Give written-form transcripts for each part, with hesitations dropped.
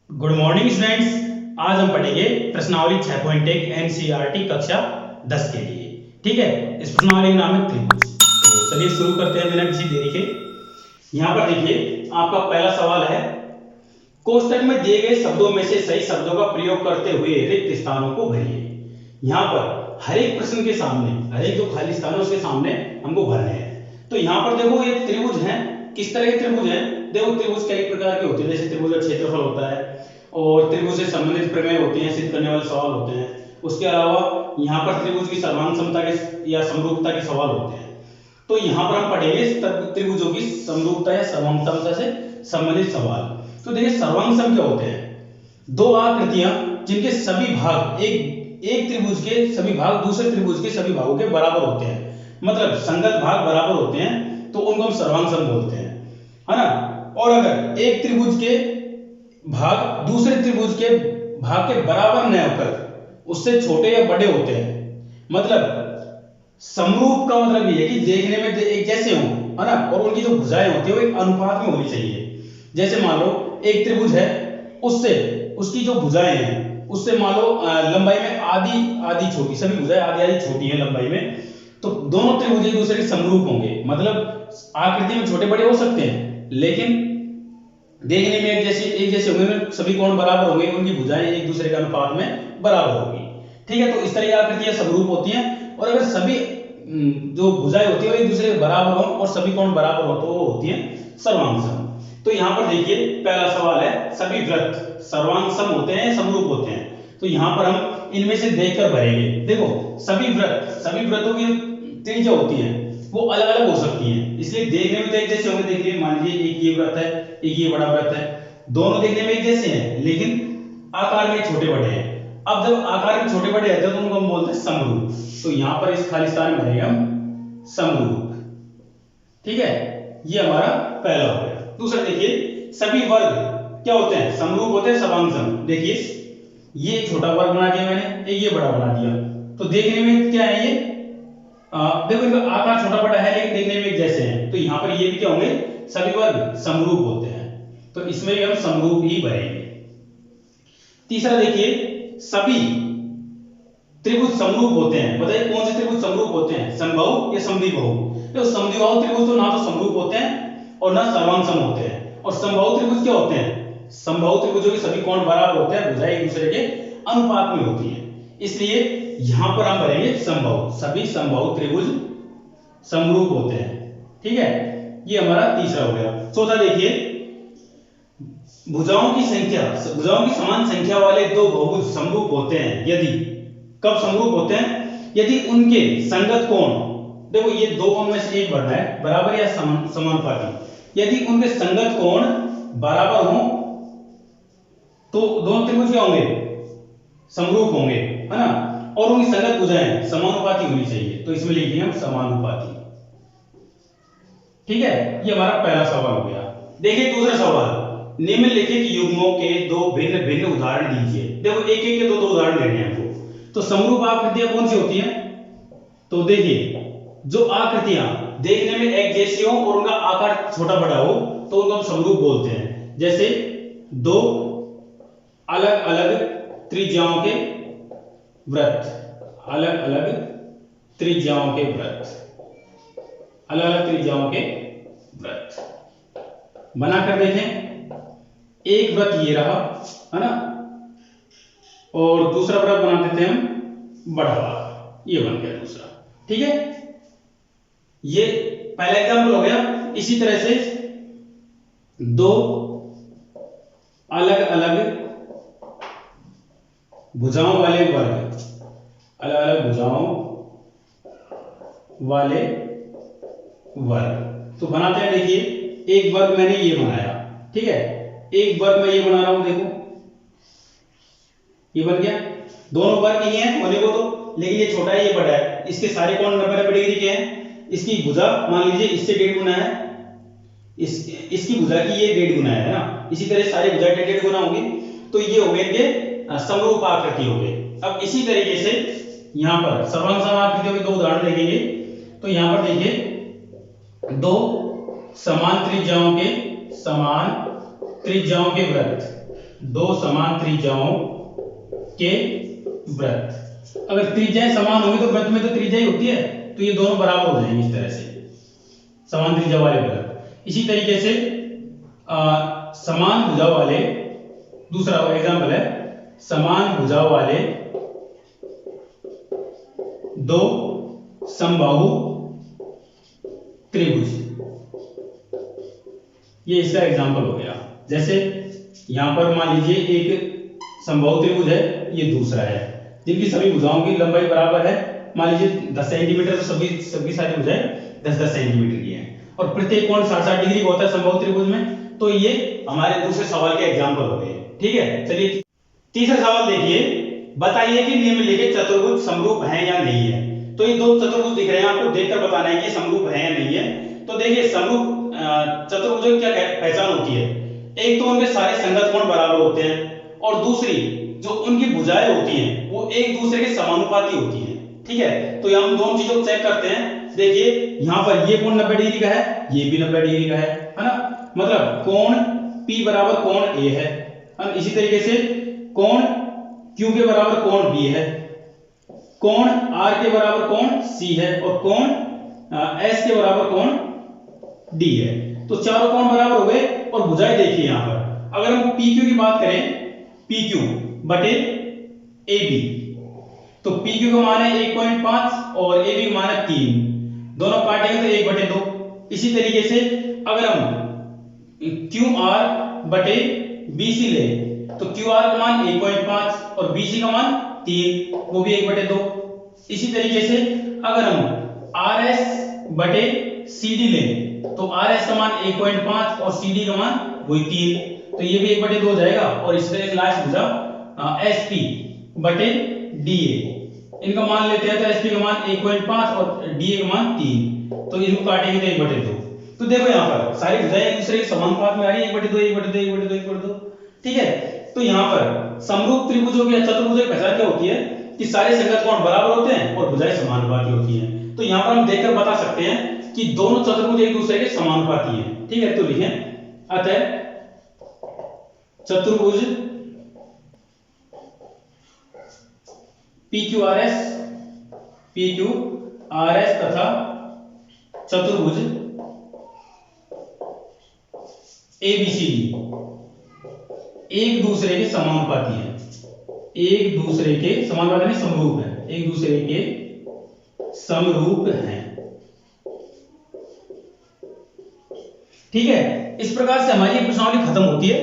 Good morning students. आज हम पढ़ेंगे प्रश्नावली 6.1 एनसीईआरटी कक्षा 10 के लिए। ठीक है, इस प्रश्नावली का नाम है त्रिभुज। तो चलिए शुरू करते हैं बिना किसी देरी के। यहाँ पर देखिए, आपका पहला सवाल है, कोष्टक में दिए गए शब्दों में से सही शब्दों का प्रयोग करते हुए रिक्त स्थानों को भरिए। यहाँ पर हर एक प्रश्न के सामने, हर एक जो खाली स्थान है उसके सामने हमको भरने हैं। तो यहाँ पर देखो, ये त्रिभुज है। किस तरह के त्रिभुज हैं? देखो, त्रिभुज कई प्रकार के होते हैं, जैसे त्रिभुज का क्षेत्रफल होता है और त्रिभुज से संबंधित प्रमेय होते हैं, सिद्ध करने वाले सवाल होते हैं। उसके अलावा यहाँ पर त्रिभुज की सर्वांग समता के या समरूपता के सवाल होते हैं। तो यहाँ पर हम पढ़ेंगे त्रिभुजों की समरूपता या सर्वांग समता से संबंधित सवाल। तो देखिए, सर्वांग सम क्या होते हैं? दो आकृतियां जिनके सभी भाग एक त्रिभुज के सभी भाग दूसरे त्रिभुज के सभी भागों के बराबर होते हैं, मतलब संगत भाग बराबर होते हैं, तो उनको हम सर्वांग सम बोलते हैं, है ना। और अगर एक त्रिभुज के भाग दूसरे त्रिभुज के भाग के बराबर न होकर उससे छोटे या बड़े होते हैं, मतलब समरूप का मतलब ये है कि देखने में एक जैसे हों, है ना, और उनकी जो भुजाएं होती है वो एक अनुपात में होनी चाहिए। जैसे मान लो एक त्रिभुज है, उससे उसकी जो भुजाएं हैं उससे मान लो लंबाई में आधी आधी छोटी, सभी भुजाएं आधी आधी छोटी हैं लंबाई में, तो दोनों त्रिभुज एक दूसरे के समरूप होंगे। मतलब आकृति में छोटे बड़े हो सकते हैं लेकिन देखने में एक जैसे होंगे, सभी कोण बराबर होंगे, उनकी भुजाएं एक दूसरे के अनुपात में बराबर होगी। ठीक है, तो इस तरह की आकृतियां समरूप होती हैं। और अगर सभी जो भुजाएं होती है वो एक दूसरे के बराबर हो और सभी कोण बराबर हो तो वो होती है सर्वांग सम। तो यहाँ पर देखिए, पहला सवाल है, सभी वृत्त सर्वांग सम होते हैं, समरूप होते हैं? तो यहाँ पर हम इनमें से देखकर भरेंगे। देखो, सभी वृत्तों की त्रिज्या होती है वो अलग अलग हो सकती है, इसलिए देखने में तो एक जैसे होंगे। देखिए, मान लीजिए एक ये वृत्त है, एक ये बड़ा वृत्त है, दोनों देखने में एक जैसे हैं लेकिन आकार में छोटे बड़े हैं। अब जब आकार में छोटे बड़े रहते हैं तो उनको हम बोलते हैं समरूप। तो यहाँ पर इस खाली स्थान में भरेंगे हम समरूप। ठीक है, ये हमारा पहला हो गया। दूसरा देखिए, सभी वर्ग क्या होते हैं? समरूप होते हैं, सर्वांग सम। देखिए, ये छोटा वर्ग बना दिया मैंने, एक ये बड़ा बना दिया, तो देखने में क्या है ये? देखो, इनका आकार छोटा बड़ा है लेकिन देखने में एक जैसे हैं, तो यहाँ पर ये भी क्या होंगे? सभी वर्ग समरूप होते हैं, तो इसमें भी हम समरूप ही भरेंगे। तीसरा देखिए, सभी त्रिभुज समरूप होते हैं। बताइए कौन से त्रिभुज समरूप होते हैं? समबाहु या समद्विबाहु? तो समद्विबाहु त्रिभुज तो ना तो समरूप होते हैं और ना सर्वांग सम होते हैं। और समबाहु त्रिभुज क्या होते हैं? समबाहु त्रिभुजों के सभी कोण बराबर होते हैं, भुजाएं एक दूसरे के अनुपात में होती हैं, इसलिए यहां पर हम भरेंगे समबाहु। सभी समबाहु त्रिभुज समरूप होते हैं। ठीक है, ये हमारा तीसरा हो गया। चौथा देखिए, भुजाओं की समान संख्या वाले दो बहुभुज समरूप होते हैं यदि, कब समरूप होते हैं? यदि उनके संगत कोण, देखो ये दो कोण में से एक भरना है, बराबर या समानुपाती। यदि उनके संगत कोण बराबर हों तो दोनों त्रिभुज क्या होंगे? समरूप होंगे, है ना। और उनकी संगत भुजाएं समानुपाती होनी चाहिए, तो इसमें लिखेंगे हम समानुपाती। ठीक है, ये हमारा पहला सवाल हो गया। देखिए दूसरा सवाल, निम्नलिखित युग्मों के दो भिन्न भिन्न उदाहरण दीजिए। देखो, एक एक के दो दो उदाहरण देने हैं हमको। तो समरूप आकृतियां कौन सी होती हैं? तो देखिए, जो आकृतियां देखने में एक जैसी हो और उनका आकार छोटा बड़ा हो तो उनको हम समरूप बोलते हैं। जैसे दो अलग अलग त्रिज्याओं के वृत्त, अलग अलग त्रिज्याओं के वृत्त, अलग अलग त्रिज्याओं के वृत्त बनाकर देखें। एक वृत्त ये रहा, है ना, और दूसरा वृत्त बना देते हैं हम बड़ा वाला, ये बन गया दूसरा। ठीक है, ये पहला एग्जाम्पल हो गया। इसी तरह से दो अलग अलग भुजाओं वाले वर्ग, अलग अलग भुजाओं वाले वर्ग तो बनाते हैं। देखिए, एक वर्ग मैंने ये बनाया, ठीक है, एक वर्ग मैं ये बना रहा हूं, देखो ये बन गया। दोनों वर्ग ही हैं होने को तो, लेकिन ये छोटा है ये बड़ा है, इसके सारे कोण 90 डिग्री के हैं। इसकी भुजा मान लीजिए इससे 1.5 गुना है, इसकी भुजा की ये 1.5 गुना है ना। इसी तरह सारी भुजा 1.5 गुना होगी, तो ये हो गए इनके समरूप आकृति हो गए। अब इसी तरीके से यहां पर सर्वांग सम आकृतियों के दो उदाहरण देखेंगे। तो यहां पर देखिए, दो समान त्रिज्याओं के वृत्त दो समान त्रिज्याओं के वृत्त। अगर त्रिज्याएं समान होगी तो वृत्त में तो त्रिज्या ही होती है, तो ये दोनों बराबर हो जाएंगे इस तरह से, समान त्रिज्या वाले वृत्त। इसी तरीके से समान भुजा वाले, दूसरा एग्जांपल है, समान भुजा वाले दो समबाहु त्रिभुज, ये इसका एग्जांपल हो गया। जैसे यहां पर मान लीजिए एक समबाहु त्रिभुज है, ये दूसरा है, जिनकी सभी भुजाओं की लंबाई बराबर है, मान लीजिए 10 सेंटीमीटर, तो सभी सारी भुजाएं 10-10 सेंटीमीटर की हैं, और प्रत्येक कोण 60-60 डिग्री का होता है समबाहु त्रिभुज में। तो ये हमारे दूसरे सवाल के एग्जांपल हो गए। ठीक है, चलिए तीसरा सवाल देखिए, बताइए कि निम्नलिखित चतुर्भुज समरूप हैं या नहीं है। तो ये दो चतुर्भुज दिख रहे हैं, आपको देखकर बताना है कि समरूप है या नहीं है। तो देखिए समरूप चतुर्भुजों की क्या पहचान होती है, एक तो उनके सारे संगत कोण बराबर होते हैं, और दूसरी जो उनकी भुजाएं होती हैं वो एक दूसरे के समानुपाती होती हैं। ठीक है, तो हम दोनों चीजों को चेक करते हैं। देखिए यहाँ पर ये कोण 90 डिग्री का है, ये भी 90 डिग्री का है ना, मतलब कोण P बराबर कोण A है, इसी तरीके से कोण Q के बराबर कोण B है, कोण R के बराबर कोण C है, और कोण S के बराबर कोण D है। तो चारों कोण बराबर हो गए। और भुजाएं देखिए यहाँ पर, अगर हम PQ की बात करें, PQ बटे AB, तो PQ का मान है 1.5 और AB का मान है 3, दोनों काटेंगे तो 1/2। इसी तरीके से अगर हम QR बटे BC ले, तो QR का मान 1.5 और BC का मान 3, वो भी 1/2। इसी तरीके से अगर हम RS बटे CD ले, तो RS का मान 1.5 और CD का मान वही 3, तो ये भी 1/2 हो जाएगा। और इस तरह लास्ट भुजा SP बटे DA, इनका मान लेते हैं तो SP का मान 1.5 और DA का मान 3, तो इनको काटेंगे तो 1/2। तो देखो यहाँ पर सारी भुजाएं एक दूसरे के समानुपात में आ रही है, 1/2 1/2 1/2 1/2। ठीक है, तो यहाँ पर समरूप त्रिभुजों की चतुर्भुजों की पहचान क्या होती है कि सारे संगत कोण बराबर होते हैं और भुजाएं समानुपाती होती हैं। तो यहाँ पर हम देखकर बता सकते हैं कि दोनों चतुर्भुज एक दूसरे के समानुपाती हैं। ठीक है, तो लिखें, अतः चतुर्भुज PQRS तथा चतुर्भुज ABCD एक दूसरे के समानुपाती हैं, एक दूसरे के समानुपाती नहीं समरूप हैं, एक दूसरे के समरूप हैं। ठीक है, इस प्रकार से हमारी प्रश्नावली खत्म होती है।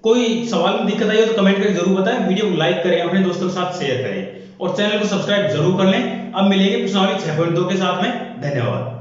कोई सवाल में दिक्कत आई हो तो कमेंट करके जरूर बताएं, वीडियो को लाइक करें, अपने दोस्तों के साथ शेयर करें और चैनल को सब्सक्राइब जरूर कर लें। अब मिलेंगे प्रश्नावली 6.2 के साथ में। धन्यवाद।